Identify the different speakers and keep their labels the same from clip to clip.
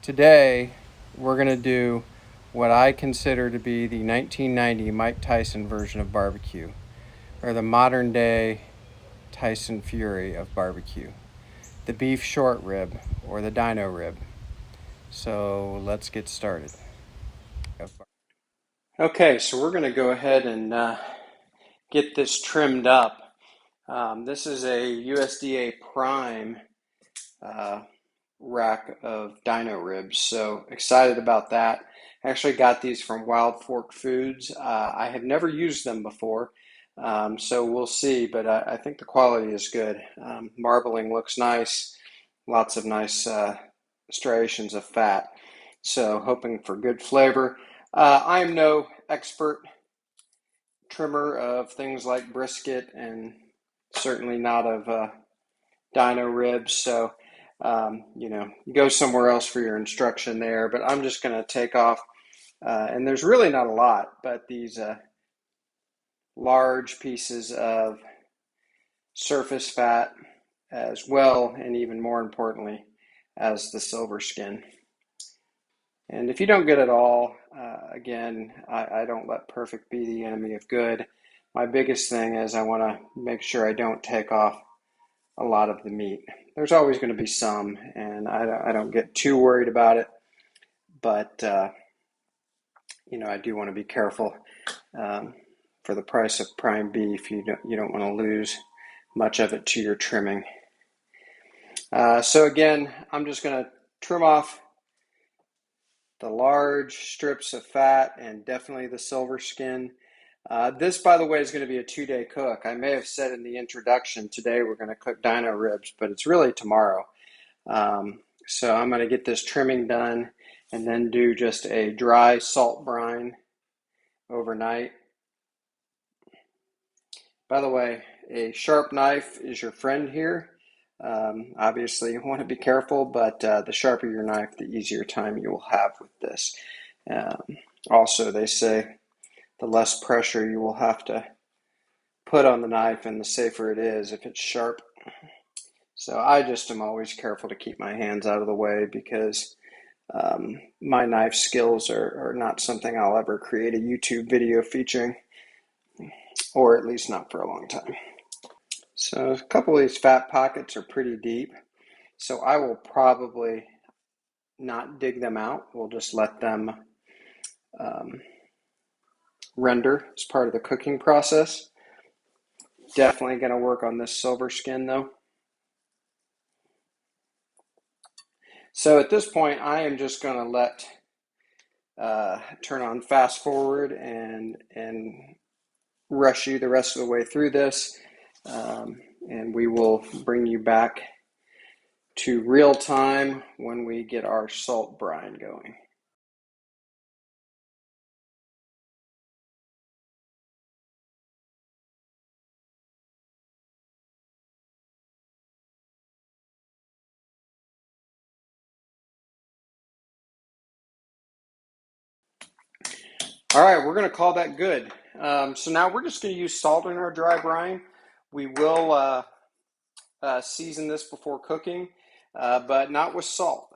Speaker 1: Today, we're going to do what I consider to be the 1990 Mike Tyson version of barbecue, or the modern day Tyson Fury of barbecue, the beef short rib, or the Dino Rib. So let's get started. Okay, so we're going to go ahead and get this trimmed up. This is a USDA Prime rack of dino ribs, so excited about that. I actually got these from Wild Fork Foods. I have never used them before, so we'll see, but I think the quality is good. Marbling looks nice, lots of nice striations of fat, so hoping for good flavor. I'm no expert trimmer of things like brisket and certainly not of dino ribs, so go somewhere else for your instruction there, but I'm just going to take off, and there's really not a lot, but these large pieces of surface fat as well, and even more importantly, as the silver skin. And if you don't get it all, again, I don't let perfect be the enemy of good. My biggest thing is I want to make sure I don't take off a lot of the meat. There's always going to be some, and I don't get too worried about it, but I do want to be careful. For the price of prime beef, you don't want to lose much of it to your trimming. So again, I'm just going to trim off the large strips of fat and definitely the silver skin. This, by the way, is going to be a 2-day cook. I may have said in the introduction, today we're going to cook dino ribs, but it's really tomorrow. So I'm going to get this trimming done and then do just a dry salt brine overnight. By the way, a sharp knife is your friend here. Obviously, you want to be careful, but the sharper your knife, the easier time you will have with this. Also, they say the less pressure you will have to put on the knife and the safer it is if it's sharp. So I just am always careful to keep my hands out of the way because my knife skills are not something I'll ever create a YouTube video featuring, or at least not for a long time. So a couple of these fat pockets are pretty deep, so I will probably not dig them out. We'll just let them render as part of the cooking process. Definitely going to work on this silver skin though. So at this point, I am just going to let turn on fast forward and rush you the rest of the way through this, and we will bring you back to real time when we get our salt brine going. All right, we're going to call that good. So now we're just going to use salt in our dry brine. We will season this before cooking, but not with salt.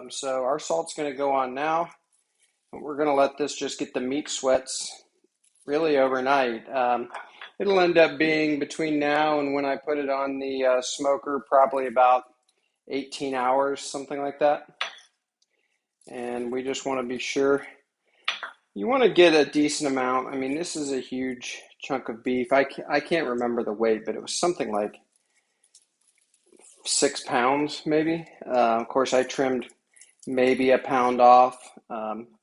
Speaker 1: So our salt's going to go on now. We're going to let this just get the meat sweats really overnight. It'll end up being between now and when I put it on the smoker, probably about 18 hours, something like that. And we just want to be sure. You want to get a decent amount. I mean, this is a huge chunk of beef. I can't remember the weight, but it was something like 6 pounds, maybe. Of course, I trimmed maybe a pound off,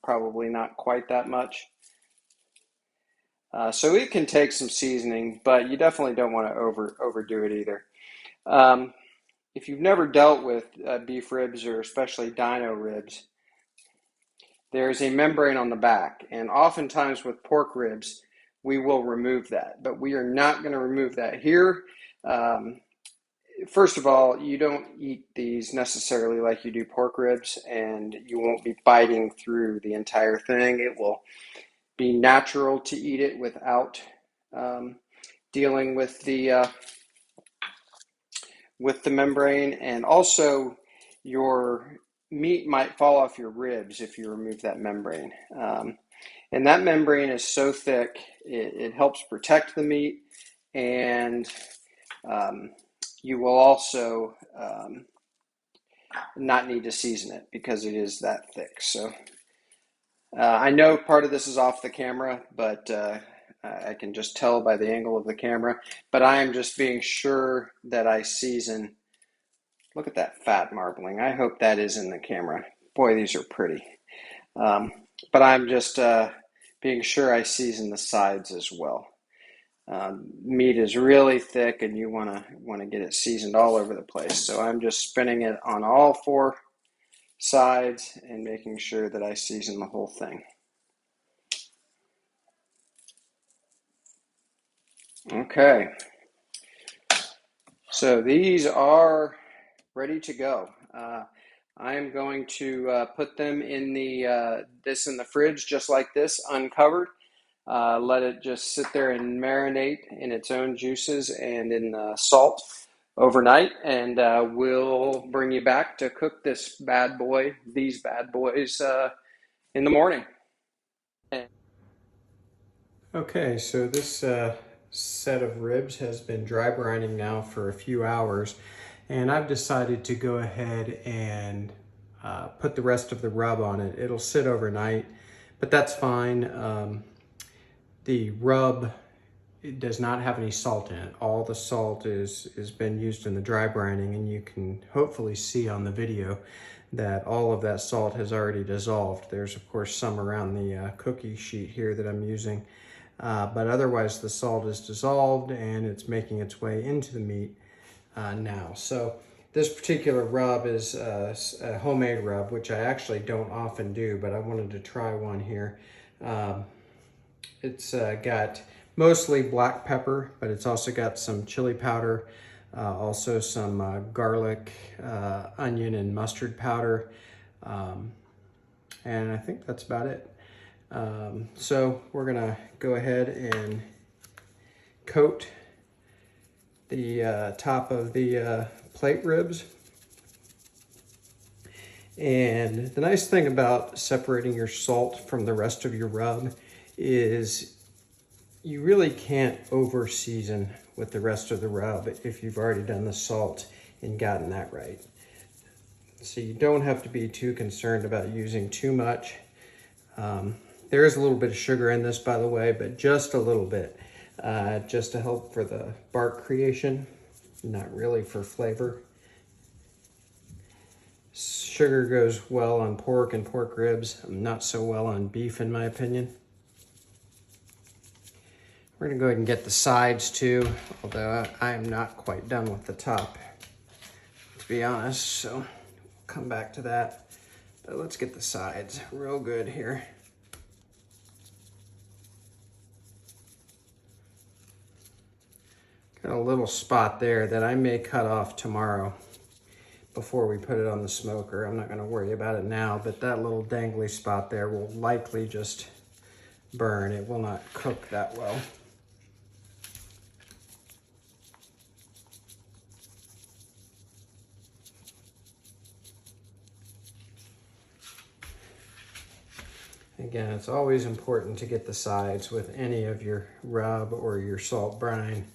Speaker 1: probably not quite that much. So it can take some seasoning, but you definitely don't want to overdo it either. If you've never dealt with beef ribs, or especially dino ribs, there's a membrane on the back, and oftentimes with pork ribs, we will remove that, but we are not going to remove that here. First of all, you don't eat these necessarily like you do pork ribs, and you won't be biting through the entire thing. It will be natural to eat it without dealing with the membrane, and also your meat might fall off your ribs if you remove that membrane. And that membrane is so thick, it helps protect the meat, and you will also not need to season it because it is that thick. So I know part of this is off the camera, but I can just tell by the angle of the camera. But I am just being sure that I season. Look at that fat marbling. I hope that is in the camera. Boy, these are pretty. But I'm just being sure I season the sides as well. Meat is really thick, and you want to get it seasoned all over the place. So I'm just spinning it on all four sides and making sure that I season the whole thing. Okay, so these are ready to go. I'm going to put them in the in the fridge just like this, uncovered. Let it just sit there and marinate in its own juices and in salt overnight, and we'll bring you back to cook these bad boys in the morning. Okay, so this set of ribs has been dry brining now for a few hours, and I've decided to go ahead and put the rest of the rub on it. It'll sit overnight, but that's fine. The rub, it does not have any salt in it. All the salt has been used in the dry brining, and you can hopefully see on the video that all of that salt has already dissolved. There's of course some around the cookie sheet here that I'm using, but otherwise the salt is dissolved and it's making its way into the meat now. So this particular rub is a homemade rub, which I actually don't often do, but I wanted to try one here. It's got mostly black pepper, but it's also got some chili powder, also some garlic, onion, and mustard powder. And I think that's about it. So we're gonna go ahead and coat the top of the plate ribs. And the nice thing about separating your salt from the rest of your rub is you really can't over season with the rest of the rub if you've already done the salt and gotten that right. So you don't have to be too concerned about using too much. There is a little bit of sugar in this, by the way, but just a little bit, just to help for the bark creation, not really for flavor. Sugar goes well on pork and pork ribs, not so well on beef in my opinion. We're gonna go ahead and get the sides too, although I am not quite done with the top, to be honest, so we'll come back to that. But let's get the sides real good here. Got a little spot there that I may cut off tomorrow before we put it on the smoker. I'm not gonna worry about it now, but that little dangly spot there will likely just burn. It will not cook that well. Again, it's always important to get the sides with any of your rub or your salt brine.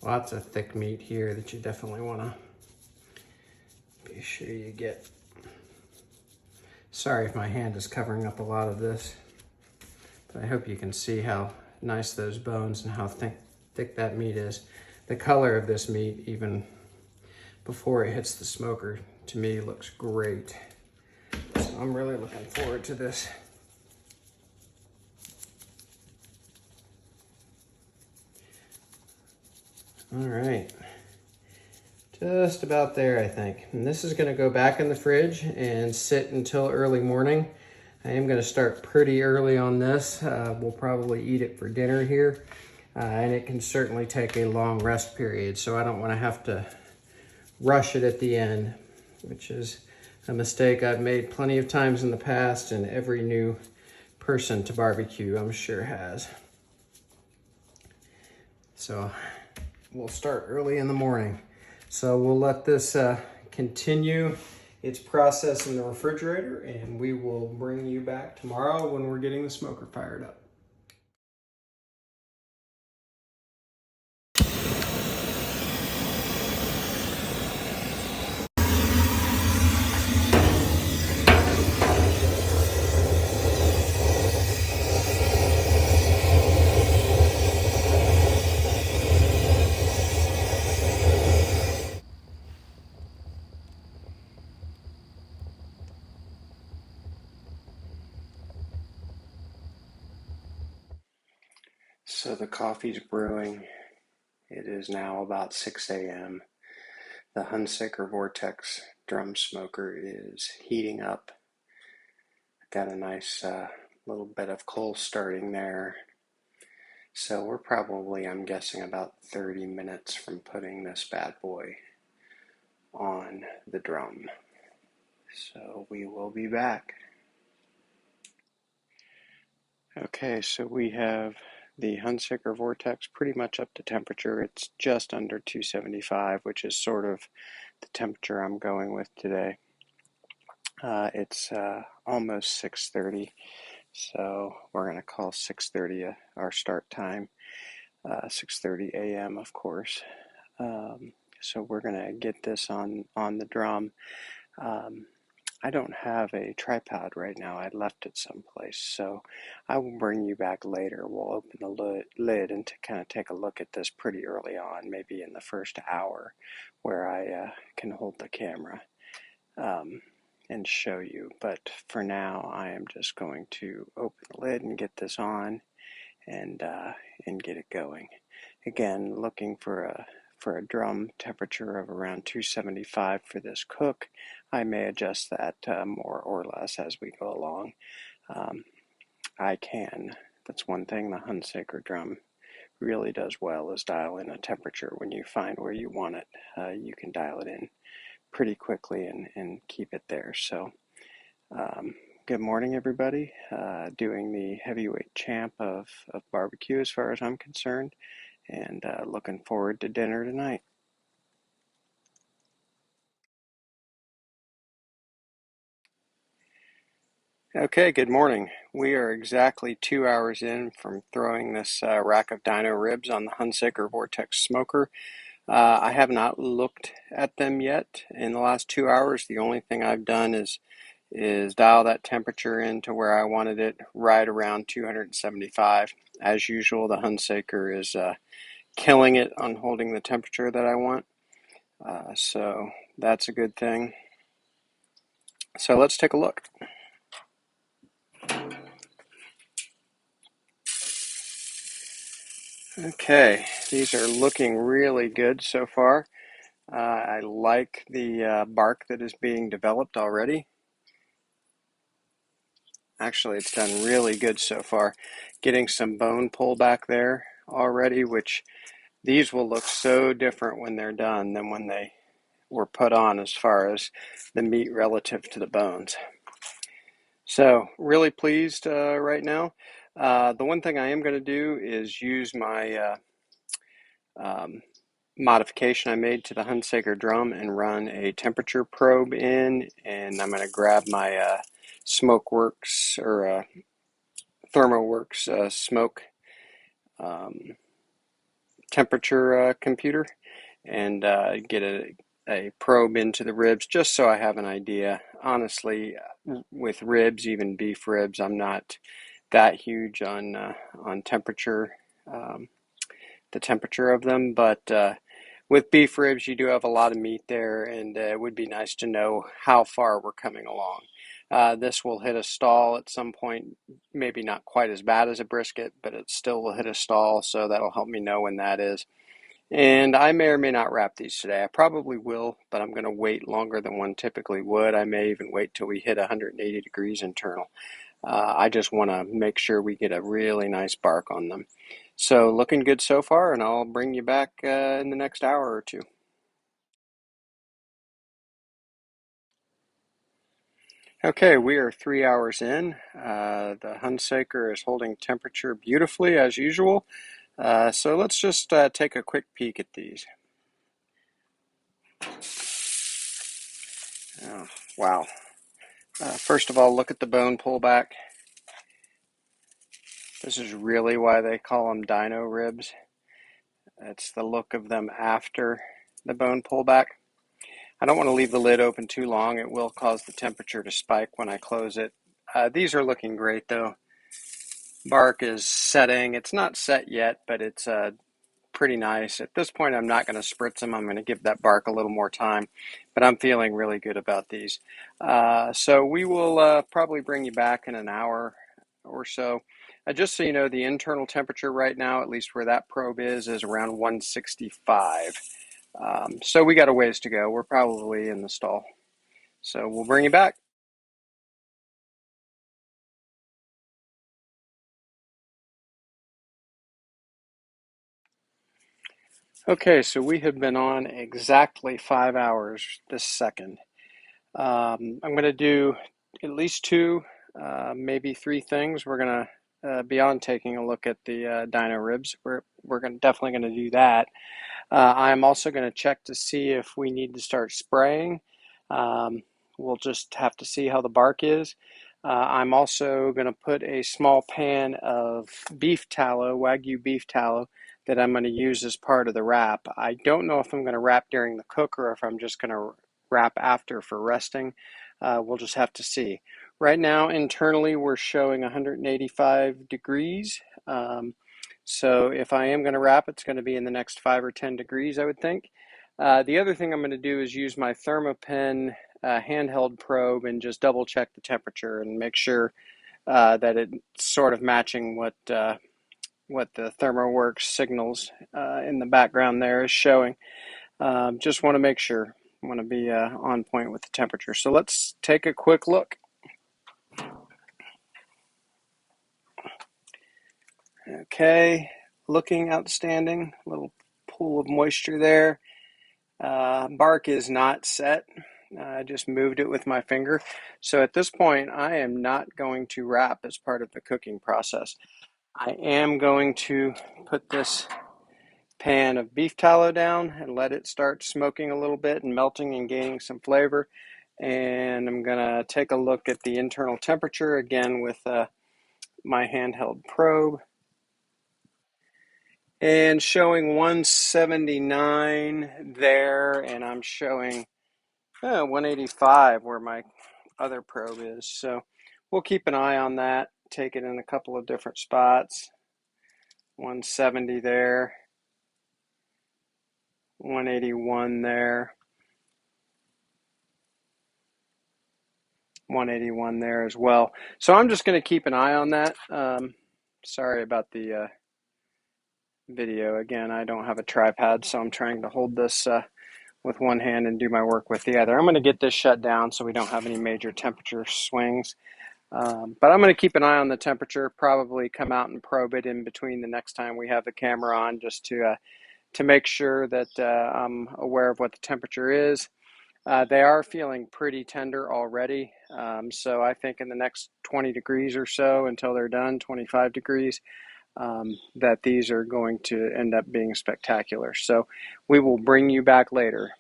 Speaker 1: Lots of thick meat here that you definitely want to be sure you get. Sorry if my hand is covering up a lot of this, but I hope you can see how nice those bones and how thick that meat is. The color of this meat, even before it hits the smoker, to me looks great. So I'm really looking forward to this. All right, just about there, I think. And this is gonna go back in the fridge and sit until early morning. I am gonna start pretty early on this. We'll probably eat it for dinner here. And it can certainly take a long rest period, so I don't wanna have to rush it at the end, which is a mistake I've made plenty of times in the past, and every new person to barbecue, I'm sure has. So we'll start early in the morning. So we'll let this continue its process in the refrigerator, and we will bring you back tomorrow when we're getting the smoker fired up. So the coffee's brewing. It is now about 6 a.m. The Hunsaker Vortex Drum Smoker is heating up. Got a nice little bit of coal starting there. So we're probably, I'm guessing, about 30 minutes from putting this bad boy on the drum. So we will be back. Okay, so we have the Hunsaker Vortex pretty much up to temperature. It's just under 275, which is sort of the temperature I'm going with today. It's almost 6:30, so we're going to call 6:30 our start time, 6:30 a.m. of course. So we're going to get this on the drum. I don't have a tripod right now. I left it someplace, so I will bring you back later. We'll open the lid and to kind of take a look at this pretty early on, maybe in the first hour, where I can hold the camera and show you. But for now, I am just going to open the lid and get this on and get it going. Again, looking for a drum temperature of around 275 for this cook. I may adjust that more or less as we go along. I can. That's one thing the Hunsaker drum really does well, is dial in a temperature when you find where you want it. You can dial it in pretty quickly and keep it there. So good morning, everybody. Doing the heavyweight champ of barbecue as far as I'm concerned, and looking forward to dinner tonight. Okay, good morning. We are exactly 2 hours in from throwing this rack of dino ribs on the Hunsaker Vortex Smoker. I have not looked at them yet in the last 2 hours. The only thing I've done is dial that temperature into where I wanted it, right around 275. As usual, the Hunsaker is killing it on holding the temperature that I want. So that's a good thing. So let's take a look. Okay, these are looking really good so far. I like the bark that is being developed already. Actually, it's done really good so far. Getting some bone pull back there already, which these will look so different when they're done than when they were put on as far as the meat relative to the bones. So really pleased right now. The one thing I am going to do is use my modification I made to the Hunsaker drum and run a temperature probe in, and I'm going to grab my SmokeWorks or ThermoWorks smoke temperature computer and get a probe into the ribs just so I have an idea. Honestly, with ribs, even beef ribs, I'm not that huge on temperature, the temperature of them, but with beef ribs, you do have a lot of meat there, and it would be nice to know how far we're coming along. This will hit a stall at some point, maybe not quite as bad as a brisket, but it still will hit a stall, so that'll help me know when that is. And I may or may not wrap these today. I probably will, but I'm going to wait longer than one typically would. I may even wait till we hit 180 degrees internal. I just want to make sure we get a really nice bark on them. So looking good so far, and I'll bring you back in the next hour or two. Okay, we are 3 hours in. The Hunsaker is holding temperature beautifully as usual. So let's just take a quick peek at these. Oh, wow. First of all, look at the bone pullback. This is really why they call them dino ribs. It's the look of them after the bone pullback. I don't want to leave the lid open too long. It will cause the temperature to spike when I close it. These are looking great though. Bark is setting. It's not set yet, but it's pretty nice. At this point, I'm not going to spritz them. I'm going to give that bark a little more time, but I'm feeling really good about these. So we will probably bring you back in an hour or so. Just so you know, the internal temperature right now, at least where that probe is around 165. So we got a ways to go. We're probably in the stall. So we'll bring you back. Okay, so we have been on exactly 5 hours this second. I'm going to do at least two, maybe three things. We're going to beyond taking a look at the dino ribs. We're definitely going to do that. I'm also going to check to see if we need to start spraying. Um, we'll just have to see how the bark is. I'm also going to put a small pan of beef tallow, Wagyu beef tallow, that I'm going to use as part of the wrap. I don't know if I'm going to wrap during the cook or if I'm just going to wrap after for resting. We'll just have to see. Right now, internally, we're showing 185 degrees. So if I am going to wrap, it's going to be in the next 5 or 10 degrees, I would think. The other thing I'm going to do is use my Thermopen handheld probe and just double check the temperature and make sure that it's sort of matching what the ThermoWorks signals in the background there is showing. Just want to make sure. I want to be on point with the temperature. So let's take a quick look. Okay, looking outstanding. A little pool of moisture there. Bark is not set. I just moved it with my finger. So at this point, I am not going to wrap as part of the cooking process. I am going to put this pan of beef tallow down and let it start smoking a little bit and melting and gaining some flavor. And I'm going to take a look at the internal temperature again with my handheld probe. And showing 179 there, and I'm showing 185 where my other probe is. So we'll keep an eye on that, take it in a couple of different spots. 170 there, 181 there, 181 there as well. So I'm just going to keep an eye on that. Sorry about the video. Again, I don't have a tripod, so I'm trying to hold this with one hand and do my work with the other. I'm going to get this shut down so we don't have any major temperature swings. But I'm going to keep an eye on the temperature, probably come out and probe it in between the next time we have the camera on, just to make sure that I'm aware of what the temperature is. They are feeling pretty tender already, so I think in the next 20 degrees or so until they're done, 25 degrees, that these are going to end up being spectacular. So we will bring you back later.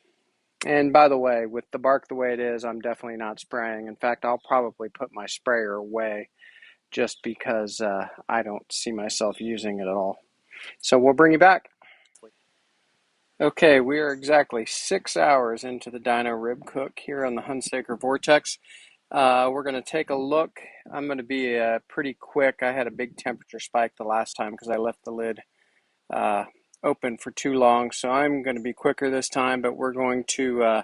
Speaker 1: And by the way, with the bark the way it is, I'm definitely not spraying. In fact, I'll probably put my sprayer away just because I don't see myself using it at all. So we'll bring you back. Okay, we are exactly 6 hours into the Dino Rib Cook here on the Hunsaker Vortex. We're going to take a look. I'm going to be pretty quick. I had a big temperature spike the last time because I left the lid open for too long. So I'm going to be quicker this time, but we're going to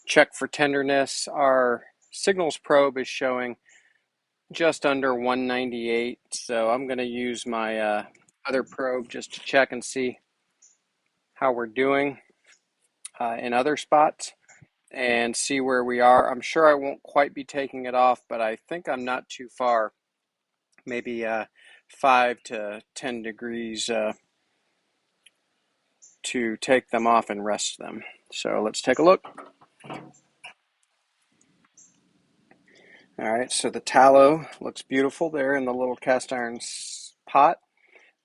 Speaker 1: check for tenderness. Our signals probe is showing just under 198. So I'm going to use my other probe just to check and see how we're doing in other spots and see where we are. I'm sure I won't quite be taking it off, but I think I'm not too far. Maybe 5 to 10 degrees to take them off and rest them. So let's take a look. All right, so the tallow looks beautiful there in the little cast iron pot.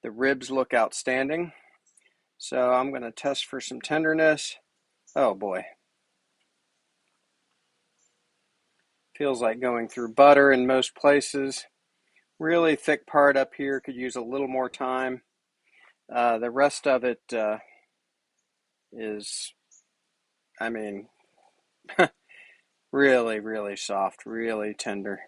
Speaker 1: The ribs look outstanding. So I'm going to test for some tenderness. Oh boy. Feels like going through butter in most places. Really thick part up here, could use a little more time. The rest of it is, I mean, really, really soft, really tender.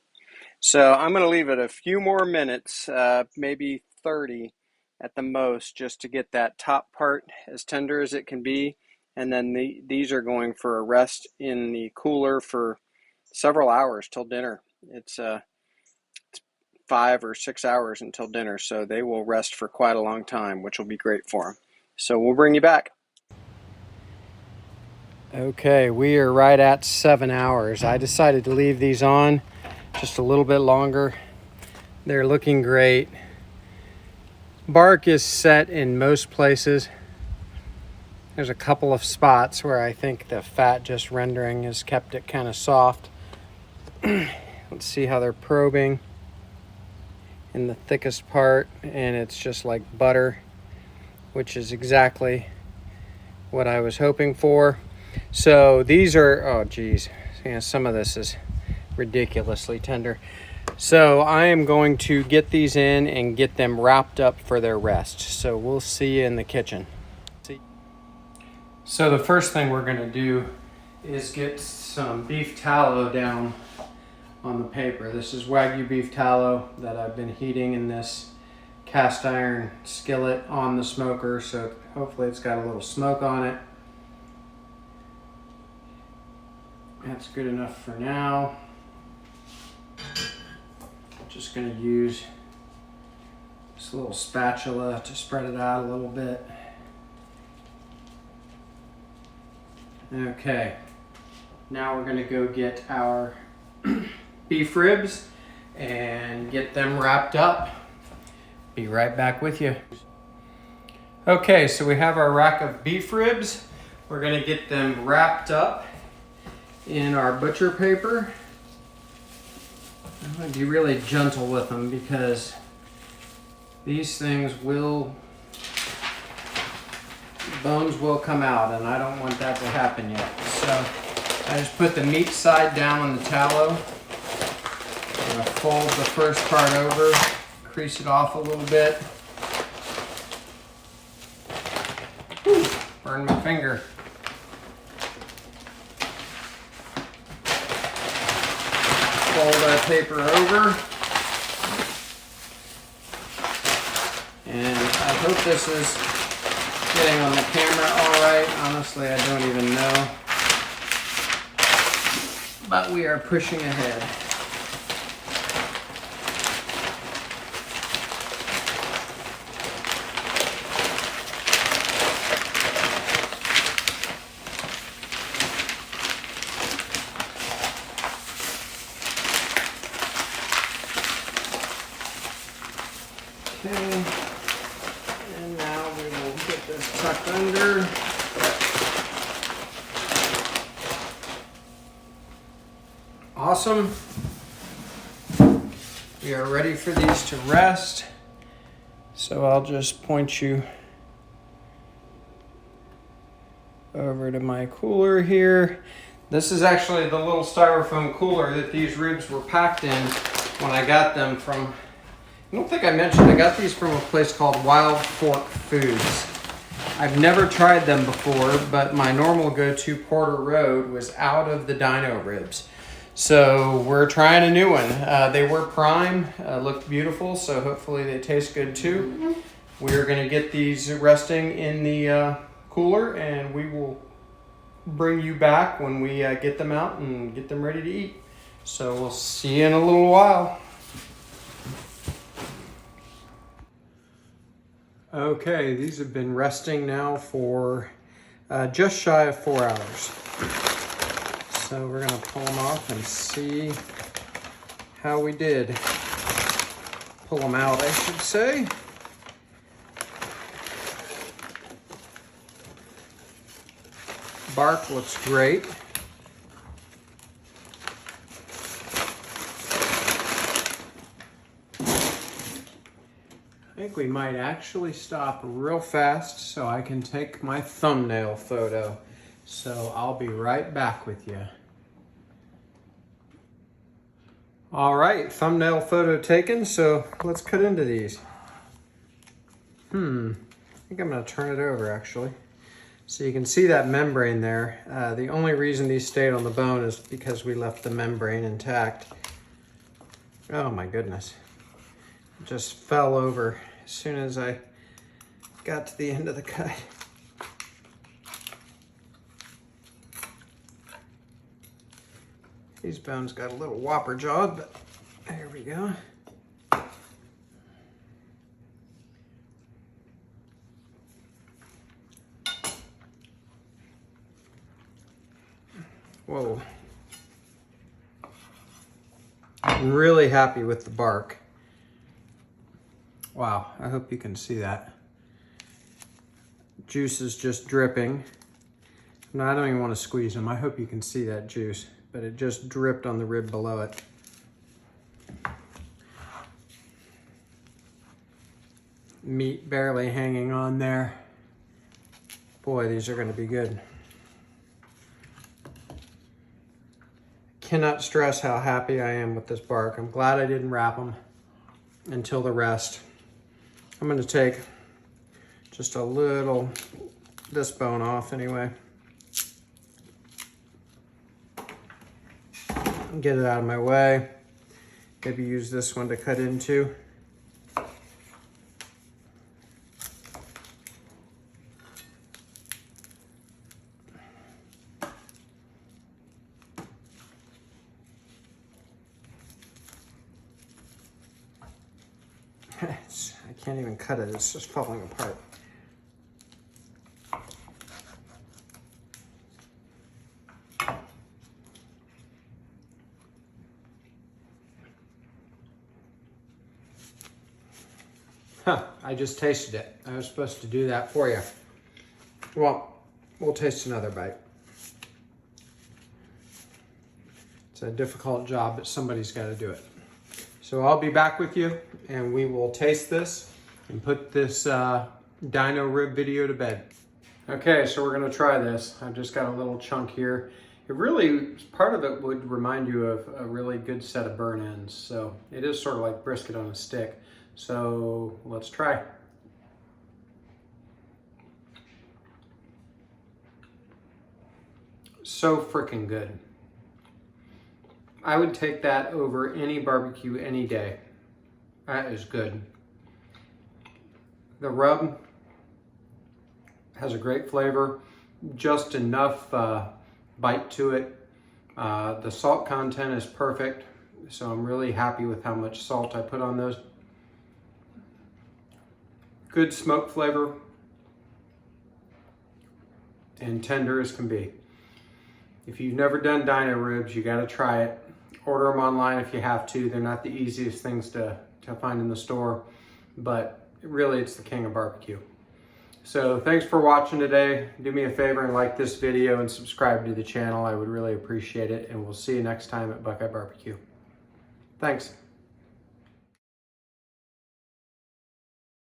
Speaker 1: So I'm going to leave it a few more minutes, maybe 30 at the most, just to get that top part as tender as it can be. And then these are going for a rest in the cooler for several hours till dinner. It's 5 or 6 hours until dinner, so they will rest for quite a long time, which will be great for them. So we'll bring you back. Okay, we are right at 7 hours. I decided to leave these on just a little bit longer. They're looking great. Bark is set in most places. There's a couple of spots where I think the fat just rendering has kept it kind of soft. Let's see how they're probing in the thickest part, and it's just like butter, which is exactly what I was hoping for. So these are, oh geez, yeah, some of this is ridiculously tender. So I am going to get these in and get them wrapped up for their rest. So we'll see you in the kitchen. So the first thing we're going to do is get some beef tallow down on the paper. This is Wagyu beef tallow that I've been heating in this cast iron skillet on the smoker, so hopefully it's got a little smoke on it. That's good enough for now. Just going to use this little spatula to spread it out a little bit. Okay, now we're going to go get our beef ribs and get them wrapped up. Be right back with you. Okay, so we have our rack of beef ribs. We're going to get them wrapped up in our butcher paper. I'm going to be really gentle with them because these things will, bones will come out, and I don't want that to happen yet. So I just put the meat side down on the tallow. I'm going to fold the first part over, crease it off a little bit. Whew, burned my finger. Fold that paper over. And I hope this is getting on the camera all right. Honestly, I don't even know. But we are pushing ahead. Okay, and now we will get this tucked under. Awesome. We are ready for these to rest. So I'll just point you over to my cooler here. This is actually the little styrofoam cooler that these ribs were packed in when I got them from, I don't think I mentioned, I got these from a place called Wild Fork Foods. I've never tried them before, but my normal go-to Porter Road was out of the Dino Ribs. So we're trying a new one. They were prime, looked beautiful, so hopefully they taste good too. We're gonna get these resting in the cooler, and we will bring you back when we get them out and get them ready to eat. So we'll see you in a little while. Okay, these have been resting now for just shy of 4 hours. So we're gonna pull them off and see how we did. Pull them out, I should say. Bark looks great. I think we might actually stop real fast so I can take my thumbnail photo. So I'll be right back with you. All right, thumbnail photo taken, so let's cut into these. I think I'm gonna turn it over actually. So you can see that membrane there. The only reason these stayed on the bone is because we left the membrane intact. Oh my goodness. It just fell over as soon as I got to the end of the cut. These bones got a little whopper jawed, but there we go. Whoa. I'm really happy with the bark. Wow, I hope you can see that. Juice is just dripping. No, I don't even want to squeeze them. I hope you can see that juice, but it just dripped on the rib below it. Meat barely hanging on there. Boy, these are going to be good. Cannot stress how happy I am with this bark. I'm glad I didn't wrap them until the rest. I'm going to take just a little, this bone off anyway. Get it out of my way. Maybe use this one to cut into. I can't even cut it, it's just falling apart. I just tasted it. I was supposed to do that for you. Well, we'll taste another bite. It's a difficult job, but somebody's got to do it. So I'll be back with you and we will taste this and put this dino rib video to bed. Okay, so we're gonna try this. I've just got a little chunk here. It really, part of it would remind you of a really good set of burn ends. So it is sort of like brisket on a stick. So let's try. So freaking good. I would take that over any barbecue any day. That is good. The rub has a great flavor, just enough bite to it. The salt content is perfect, so I'm really happy with how much salt I put on those. Good smoke flavor, and tender as can be. If you've never done dino ribs, you gotta try it. Order them online if you have to. They're not the easiest things to find in the store, but really it's the king of barbecue. So thanks for watching today. Do me a favor and like this video and subscribe to the channel. I would really appreciate it, and we'll see you next time at Buckeye Barbecue. Thanks.